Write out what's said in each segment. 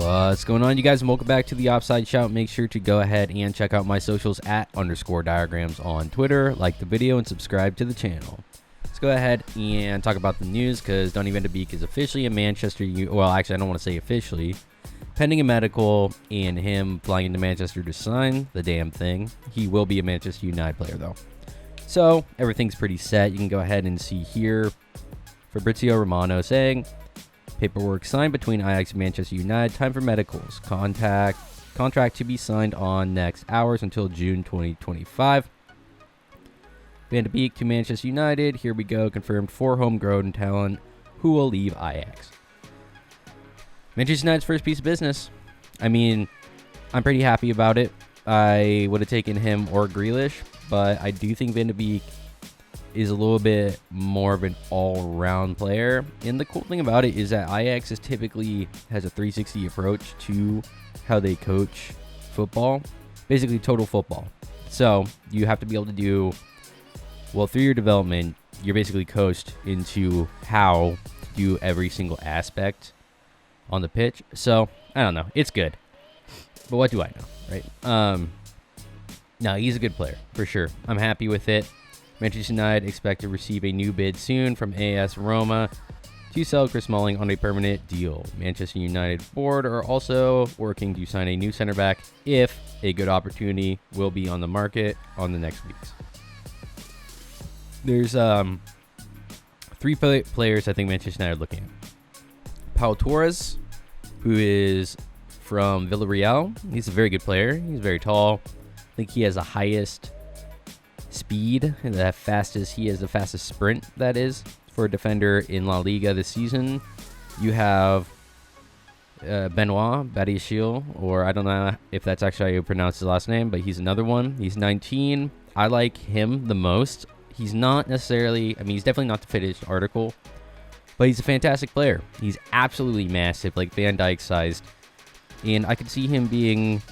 What's going on, you guys? And welcome back to the Offside Shout. Make sure to go ahead and check out my socials at _diagrams on Twitter. Like the video and subscribe to the channel. Let's go ahead and talk about the news because Donny van de Beek is officially in Manchester. Well, actually, I don't want to say officially. Pending a medical and him flying into Manchester to sign the damn thing. He will be a Manchester United player, though. So, everything's pretty set. You can go ahead and see here Fabrizio Romano saying, paperwork signed between Ajax and Manchester United. Time for medicals. Contract to be signed on next hours until June 2025. Van de Beek to Manchester United. Here we go. Confirmed 4 homegrown talent who will leave Ajax. Manchester United's first piece of business. I mean, I'm pretty happy about it. I would have taken him or Grealish, but I do think Van de Beek is a little bit more of an all-round player. And the cool thing about it is that Ajax typically has a 360 approach to how they coach football. Basically, total football. So, you have to be able to do, well, through your development, you're basically coached into how to do every single aspect on the pitch. So, I don't know. It's good. But what do I know, right? No, he's a good player, for sure. I'm happy with it. Manchester United expect to receive a new bid soon from AS Roma to sell Chris Smalling on a permanent deal. Manchester United board are also working to sign a new center back if a good opportunity will be on the market on the next weeks. There's 3 players I think Manchester United are looking at. Pau Torres, who is from Villarreal. He's a very good player. He's very tall. I think he has the highest speed and he has the fastest sprint, that is, for a defender in La Liga this season. You have Benoit Badiashile, or I don't know if that's actually how you pronounce his last name, but he's another one. He's 19. I like him the most. He's not necessarily, I mean, he's definitely not the fittest article, but he's a fantastic player. He's absolutely massive, like Van Dijk sized, and I could see him being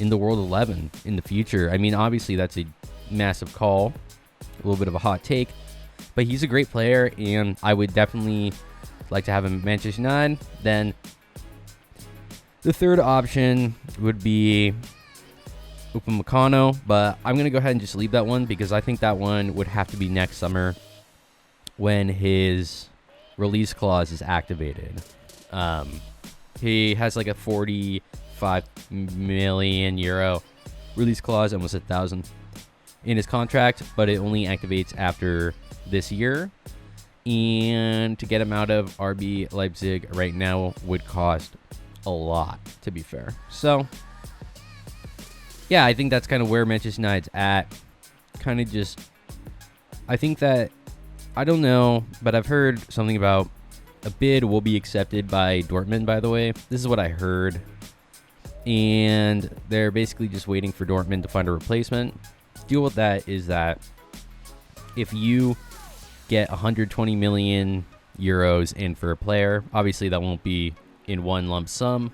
in the World 11 in the future. I mean, obviously that's a massive call, a little bit of a hot take, but he's a great player, and I would definitely like to have him at Manchester United. Then the third option would be Upamecano, but I'm going to go ahead and just leave that one because I think that one would have to be next summer when his release clause is activated. He has like a 45 million euro release clause, almost 1,000 in his contract, but it only activates after this year. And to get him out of RB Leipzig right now would cost a lot, to be fair. So, yeah, I think that's kind of where Manchester United's at. Kind of just, I think that, I don't know, but I've heard something about a bid will be accepted by Dortmund, by the way. This is what I heard. And they're basically just waiting for Dortmund to find a replacement. Deal with that is that if you get 120 million euros in for a player, obviously that won't be in one lump sum,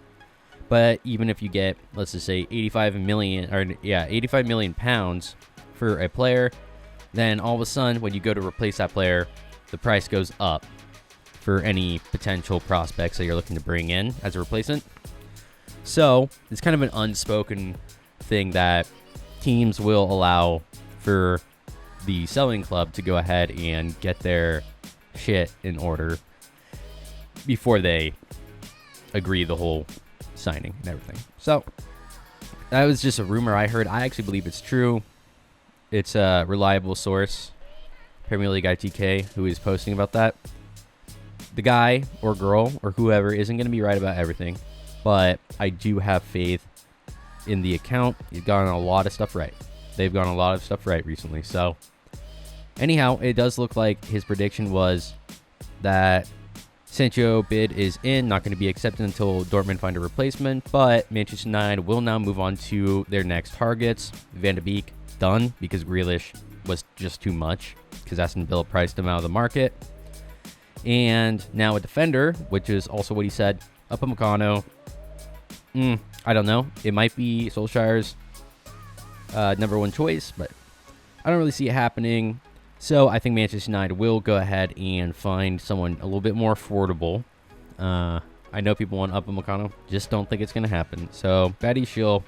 but even if you get, let's just say 85 million pounds for a player, then all of a sudden when you go to replace that player, the price goes up for any potential prospects that you're looking to bring in as a replacement. So it's kind of an unspoken thing that teams will allow for the selling club to go ahead and get their shit in order before they agree the whole signing and everything. So that was just a rumor I heard. I actually believe it's true. It's a reliable source, Premier League ITK, who is posting about that. The guy or girl or whoever isn't going to be right about everything, but I do have faith in the account. He's gotten a lot of stuff right. They've gotten a lot of stuff right recently. So anyhow, it does look like his prediction was that Sancho bid is not going to be accepted until Dortmund find a replacement, but Manchester United will now move on to their next targets. Van de Beek, done, because Grealish was just too much, because Aston Villa priced him out of the market. And now a defender, which is also what he said, Upamecano. I don't know. It might be Solskjaer's number one choice, but I don't really see it happening. So I think Manchester United will go ahead and find someone a little bit more affordable. I know people want Upamecano. Just don't think it's going to happen. So, Badiashile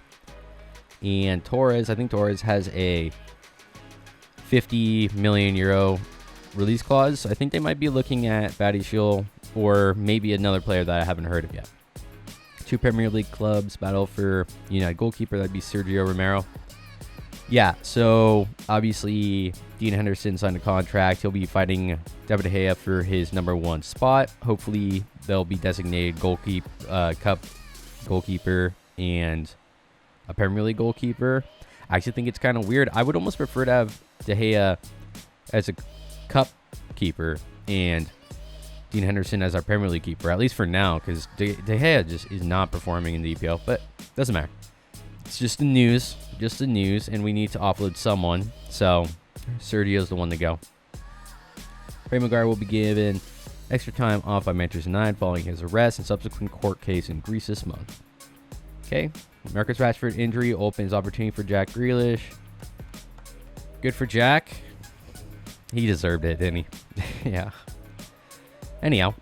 and Torres. I think Torres has a 50 million euro release clause. I think they might be looking at Badiashile or maybe another player that I haven't heard of yet. 2 Premier League clubs battle for United goalkeeper. That'd be Sergio Romero. Yeah, so obviously Dean Henderson signed a contract. He'll be fighting David De Gea for his #1 spot. Hopefully they'll be designated cup goalkeeper and a Premier League goalkeeper. I actually think it's kind of weird. I would almost prefer to have De Gea as a cup keeper and Dean Henderson as our Premier League keeper, at least for now, because De Gea just is not performing in the EPL, but doesn't matter. It's just the news, and we need to offload someone, so Sergio's the one to go. Ray Maguire will be given extra time off by Manchester United following his arrest and subsequent court case in Greece this month. Okay, Marcus Rashford injury opens opportunity for Jack Grealish. Good for Jack. He deserved it, didn't he? Yeah. Anyhow,